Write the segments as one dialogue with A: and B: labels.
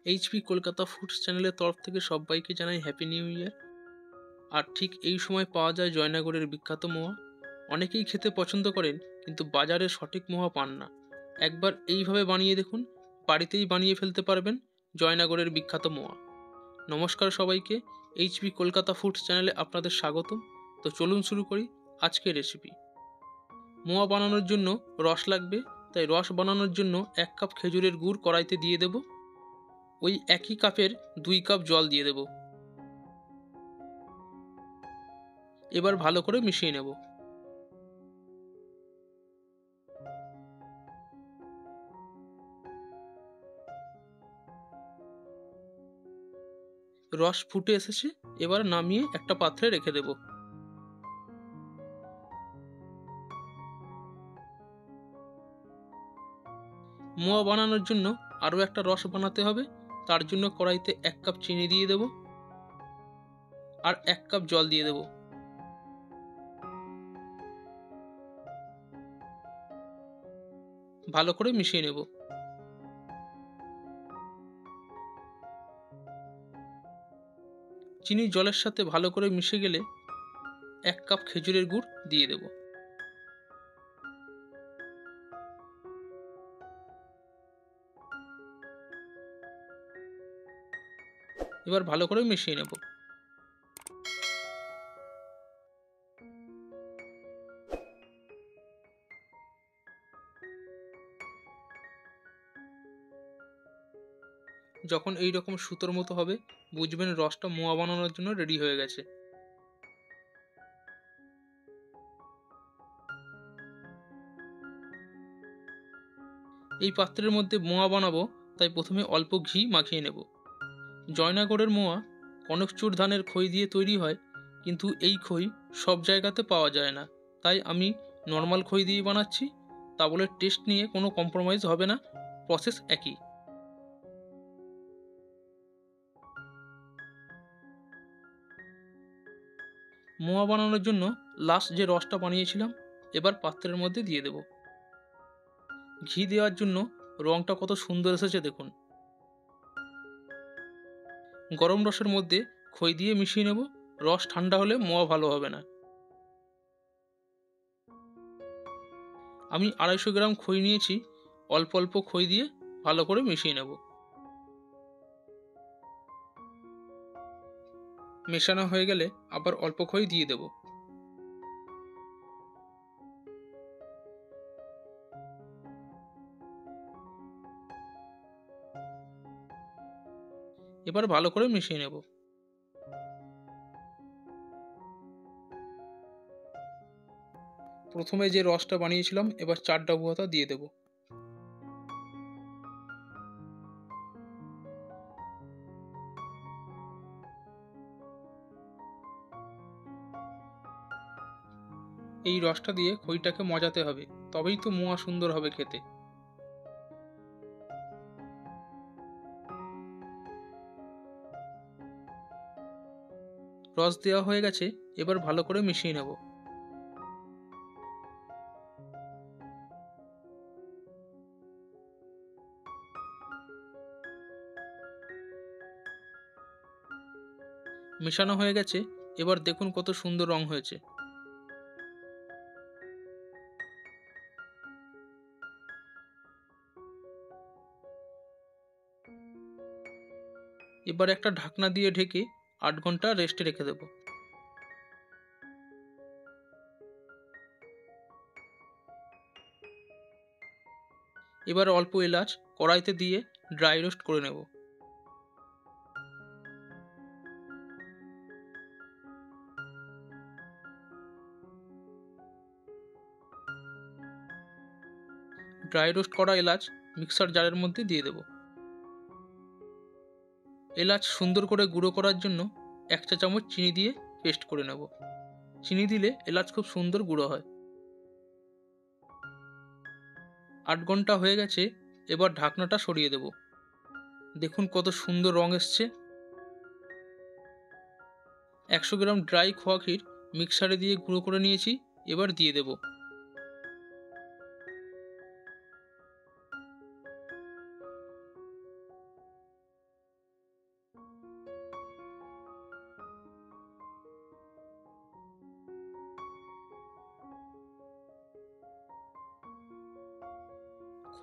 A: HP Kolkata foods চ্যানেলের তরফ থেকে সবাইকে জানাই হ্যাপি নিউ ইয়ার। আর ঠিক এই সময় পাওয়া যায় জয়নগরের বিখ্যাত মোয়া। অনেকেই খেতে পছন্দ করেন, কিন্তু বাজারে সঠিক মোয়া পান না। একবার এইভাবে বানিয়ে দেখুন, বাড়িতেই বানিয়ে ফেলতে পারবেন জয়নগরের বিখ্যাত মোয়া। নমস্কার সবাইকে, এইচপি কলকাতা ফুডস চ্যানেলে আপনাদের স্বাগতম। তো চলুন শুরু করি আজকের রেসিপি। মোয়া বানানোর জন্য রস লাগবে, তাই রস বানানোর জন্য 1 কাপ খেজুরের গুড় কড়াইতে দিয়ে দেব। ওই একই কাপের 2 কাপ জল দিয়ে দেব। এবার ভালো করে মিশিয়ে নেব। রস ফুটে এসেছে, এবার নামিয়ে একটা পাত্রে রেখে দেব। মোয়া বানানোর জন্য আরও একটা রস বানাতে হবে। তার জন্য কড়াইতে 1 কাপ চিনি দিয়ে দেব আর 1 কাপ জল দিয়ে দেব। ভালো করে মিশিয়ে নেব। চিনি জলের সাথে ভালো করে মিশে গেলে 1 কাপ খেজুরের গুড় দিয়ে দেব। এবার ভালো করে মিশিয়ে নেব। যখন এই রকম সুতোর মতো হবে, বুঝবেন রসটা মোয়া বানানোর জন্য রেডি হয়ে গেছে। এই পাত্রের মধ্যে মোয়া বানাবো, তাই প্রথমে অল্প ঘি মাখিয়ে নেব। জয়নগরের মোয়া কনকচুর ধানের খই দিয়ে তৈরি হয়, কিন্তু এই খই সব জায়গাতে পাওয়া যায় না, তাই আমি নর্মাল খই দিয়ে বানাচ্ছি। তা বলে টেস্ট নিয়ে কোনো কম্প্রোমাইজ হবে না, প্রসেস একই। মোয়া বানানোর জন্য লাস্ট যে রসটা বানিয়েছিলাম, এবার পাত্রের মধ্যে দিয়ে দেব। ঘি দেওয়ার জন্য রঙটা কত সুন্দর এসেছে দেখুন। গরম রসের মধ্যে খই দিয়ে মিশিয়ে নেব। রস ঠান্ডা হলে মোয়া ভালো হবে না। আমি 250 গ্রাম খই নিয়েছি, অল্প অল্প খই দিয়ে ভালো করে মিশিয়ে নেব। মেশানো হয়ে গেলে আবার অল্প খই দিয়ে দেব। এবার ভালো করে মিশিয়ে নেব। প্রথমে যে রসটা বানিয়েছিলাম, এবার 4 ডাবু হাতা দিয়ে দেব। এই রসটা দিয়ে খইটাকে মজাতে হবে, তবেই তো মোয়া সুন্দর হবে খেতে। রস দেওয়া হয়ে গেছে, এবার ভালো করে মিশিয়ে নেব। মেশানো হয়ে গেছে, এবার দেখুন কত সুন্দর রং হয়েছে। এবার একটা ঢাকনা দিয়ে ঢেকে 8 ঘন্টা রেস্টে রেখে দেব। এবার অল্প এলাচ কড়াইতে দিয়ে ড্রাই রোস্ট করে নেব। ড্রাই রোস্ট করা এলাচ মিক্সার জারের মধ্যে দিয়ে দেব। এলাচ সুন্দর করে গুঁড়ো করার জন্য 1 চা চামচ চিনি দিয়ে পেস্ট করে নেব। চিনি দিলে এলাচ খুব সুন্দর গুঁড়ো হয়। 8 ঘন্টা হয়ে গেছে, এবার ঢাকনাটা সরিয়ে দেব। দেখুন কত সুন্দর রং এসছে। 100 গ্রাম ড্রাই খোয়া ক্ষীর মিক্সারে দিয়ে গুঁড়ো করে নিয়েছি, এবার দিয়ে দেব।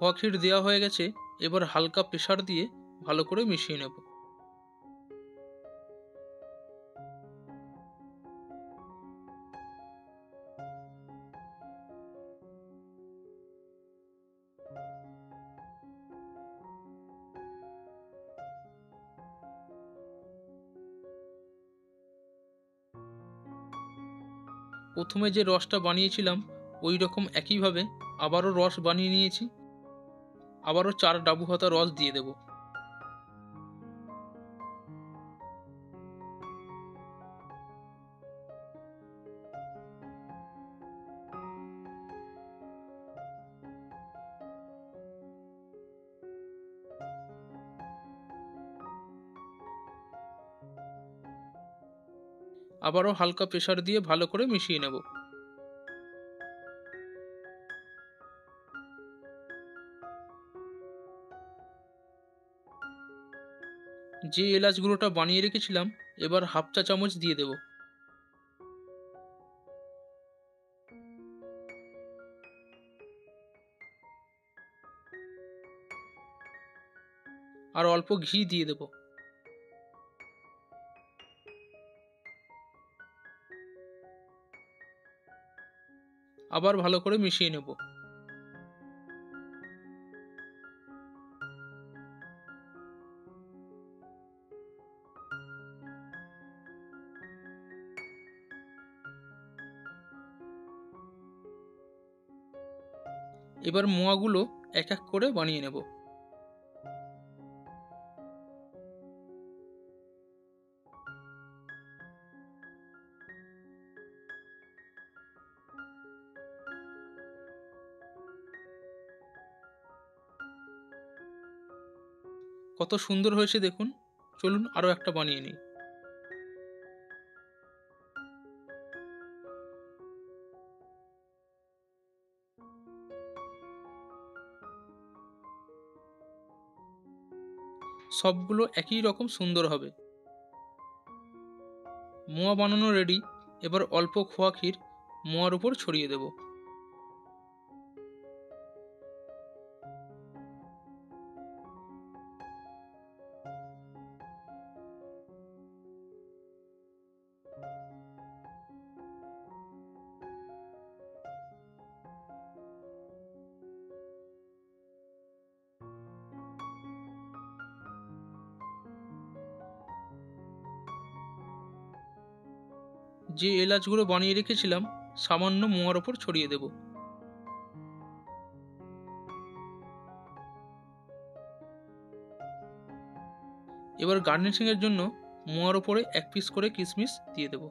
A: খোয়া ক্ষীর দেওয়া হয়ে গেছে, এবার হালকা প্রেসার দিয়ে ভালো করে মিশিয়ে নেব। প্রথমে যে রসটা বানিয়েছিলাম ওই রকম একইভাবে আবারও রস বানিয়ে নিয়েছি। আবারও 4 ডাবু হাতা রস দিয়ে দেব। আবারও হালকা প্রেসার দিয়ে ভালো করে মিশিয়ে নেব। যে এলাচ গুঁড়োটা বানিয়ে রেখেছিলাম এবার হাফ চা চামচ দিয়ে দেব। আর অল্প ঘি দিয়ে দেব। আবার ভালো করে মিশিয়ে নেব। এবার মোয়াগুলো এক এক করে বানিয়ে নেব। কত সুন্দর হয়েছে দেখুন। চলুন আরও একটা বানিয়ে নিই। সবগুলো একই রকম সুন্দর হবে। মোয়া বানানো রেডি। এবার অল্প খোয়া ক্ষীর মোয়ার উপর ছড়িয়ে দেব। যে এলাচগুলো বানিয়ে রেখেছিলাম সামান্য মোয়ার ওপর ছড়িয়ে দেব। এবার গার্নিশিং এর জন্য মোয়ার ওপরে 1 পিস করে কিশমিশ দিয়ে দেব।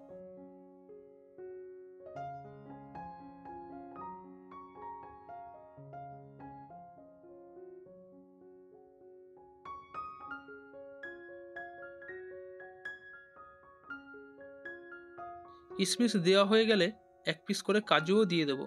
A: কিশমিশ দেওয়া হয়ে গেলে 1 পিস করে কাজুও দিয়ে দেব।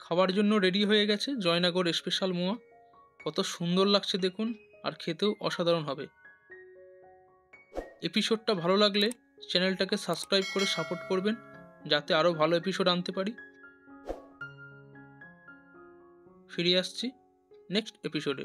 A: খাবার জন্য রেডি হয়ে গেছে জয়নগর স্পেশাল মোয়া। কত সুন্দর লাগছে দেখুন, আর খেতেও অসাধারণ হবে। এপিসোডটা ভালো লাগলে চ্যানেলটাকে সাবস্ক্রাইব করে সাপোর্ট করবেন, যাতে আরও ভালো এপিসোড আনতে পারি। ফিরে আসছি নেক্সট এপিসোডে।